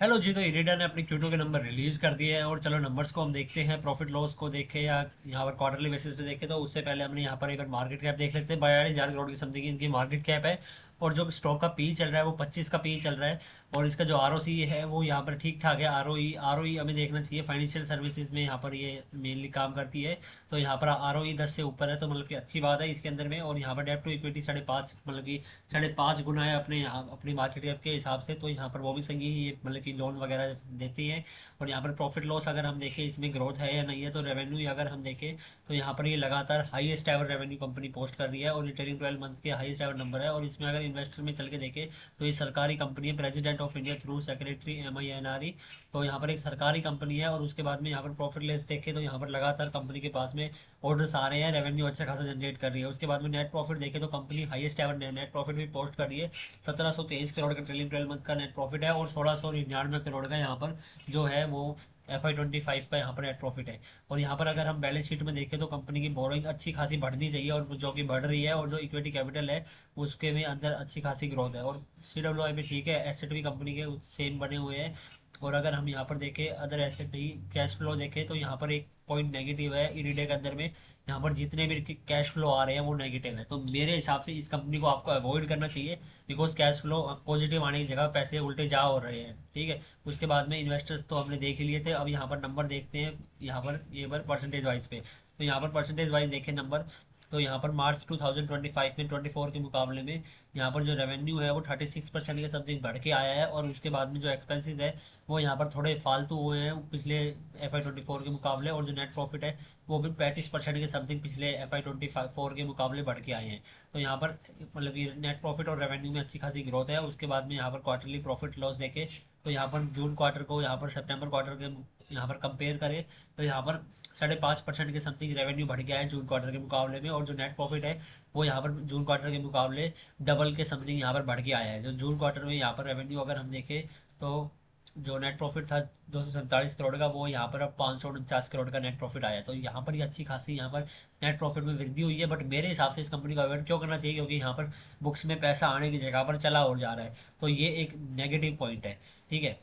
Hello जी। तो इरीडा ने अपने Q2 के नंबर रिलीज कर दिए हैं और चलो नंबर्स को हम देखते हैं, प्रॉफिट लॉस को देखें या यहाँ पर क्वार्टरली बेसिस पे देखें। तो उससे पहले हमने यहाँ पर एक बार मार्केट कैप देख लेते हैं। 42,000 करोड़ की समथिंग इनकी मार्केट कैप है और जो स्टॉक का पी चल रहा है वो 25 का पी चल रहा है। और इसका जो आरओसी है वो यहाँ पर ठीक ठाक है। आरओई आरओई हमें देखना चाहिए, फाइनेंशियल सर्विसेज में यहाँ पर ये मेनली काम करती है। तो यहाँ पर आरओई 10 से ऊपर है तो मतलब कि अच्छी बात है इसके अंदर में। और यहाँ पर डेप्ट टू इक्विटी 5.5 मतलब कि 5.5 गुना है अपने यहाँ अपनी मार्केट कैप के हिसाब से। तो यहाँ पर वो भी सही है, ये मतलब कि लोन वगैरह देती है। और यहाँ पर प्रॉफिट लॉस अगर हम देखें इसमें ग्रोथ है या नहीं है, तो रेवेन्यू अगर हम देखें तो यहाँ पर ये लगातार highest ever revenue company post कर रही है और ये ट्रेलिंग 12 मंथ के हाईएस्ट एवर नंबर है। और इसमें अगर इन्वेस्टर में चल के देखें तो ये सरकारी कंपनी है, president of India through secretary MINRE। तो यहाँ पर एक सरकारी कंपनी है। और उसके बाद में यहाँ पर प्रॉफिट लेस देखें तो यहाँ पर लगातार कंपनी के पास में ऑर्डर्स आ रहे हैं, रेवेन्यू अच्छा खासा जनरेट कर रही है। उसके बाद में नेट प्रॉफिट देखें तो company highest ever net profit भी पोस्ट कर रही है। 1723 करोड़ का ट्रेलिंग 12 मंथ का नेट प्रॉफिट है और 1699 करोड़ का यहाँ पर जो है वो FY25 का यहाँ पर नेट प्रॉफिट है। और यहाँ पर अगर हम बैलेंस शीट में देखें तो कंपनी की बोरोइंग अच्छी खासी बढ़नी चाहिए और जो कि बढ़ रही है। और जो इक्विटी कैपिटल है उसके में अंदर अच्छी खासी ग्रोथ है। और CWI भी ठीक है, एसेट भी कंपनी के सेम बने हुए हैं। और अगर हम यहाँ पर देखें अदर एसेट भी कैश फ्लो देखें तो यहाँ पर एक पॉइंट नेगेटिव है इरिडे के अंदर में। यहाँ पर जितने भी कैश फ्लो आ रहे हैं वो नेगेटिव है। तो मेरे हिसाब से इस कंपनी को आपको अवॉइड करना चाहिए, बिकॉज कैश फ्लो पॉजिटिव आने की जगह पैसे उल्टे जा हो रहे हैं। ठीक है। उसके बाद में इन्वेस्टर्स तो हमने देख ही लिए थे। अब यहाँ पर नंबर देखते हैं, यहाँ पर ये पर परसेंटेज वाइज पे। तो यहाँ पर परसेंटेज वाइज देखें नंबर, तो यहाँ पर मार्च 2025 में 24 के मुकाबले में यहाँ पर जो रेवेन्यू है वो 36% के समथिंग बढ़ के आया है। और उसके बाद में जो एक्सपेंसेस है वो यहाँ पर थोड़े फालतू हुए हैं पिछले FY24 के मुकाबले। और जो नेट प्रॉफिट है वो भी 35% के समथिंग पिछले FY24 के मुकाबले बढ़ के आए हैं। तो यहाँ पर मतलब ये नेट प्रॉफिट और रेवेन्यू में अच्छी खासी ग्रोथ है। उसके बाद में यहाँ पर क्वार्टरली प्रॉफिट लॉस देखे तो यहाँ पर जून क्वार्टर को यहाँ पर सितंबर क्वार्टर के यहाँ पर कंपेयर करें तो यहाँ पर 5.5% के समथिंग रेवेन्यू बढ़ गया है जून क्वार्टर के मुकाबले में। और जो नेट प्रॉफिट है वो यहाँ पर जून क्वार्टर के मुकाबले डबल के समथिंग यहाँ पर बढ़ के आया है। जो जून क्वार्टर में यहाँ पर रेवेन्यू अगर हम देखें तो जो नेट प्रॉफिट था 247 करोड़ का, वो यहाँ पर अब 549 करोड़ का नेट प्रॉफिट आया है। तो यहाँ पर ये अच्छी खासी यहाँ पर नेट प्रॉफिट में वृद्धि हुई है। बट मेरे हिसाब से इस कंपनी को अवॉइड क्यों करना चाहिए, क्योंकि यहाँ पर बुक्स में पैसा आने की जगह पर चला और जा रहा है। तो ये एक नेगेटिव पॉइंट है। ठीक है।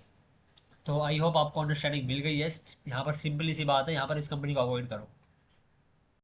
तो आई होप आपको अंडरस्टैंडिंग मिल गई है। यहाँ पर सिंपली सी बात है, यहाँ पर इस कंपनी को अवॉइड करो।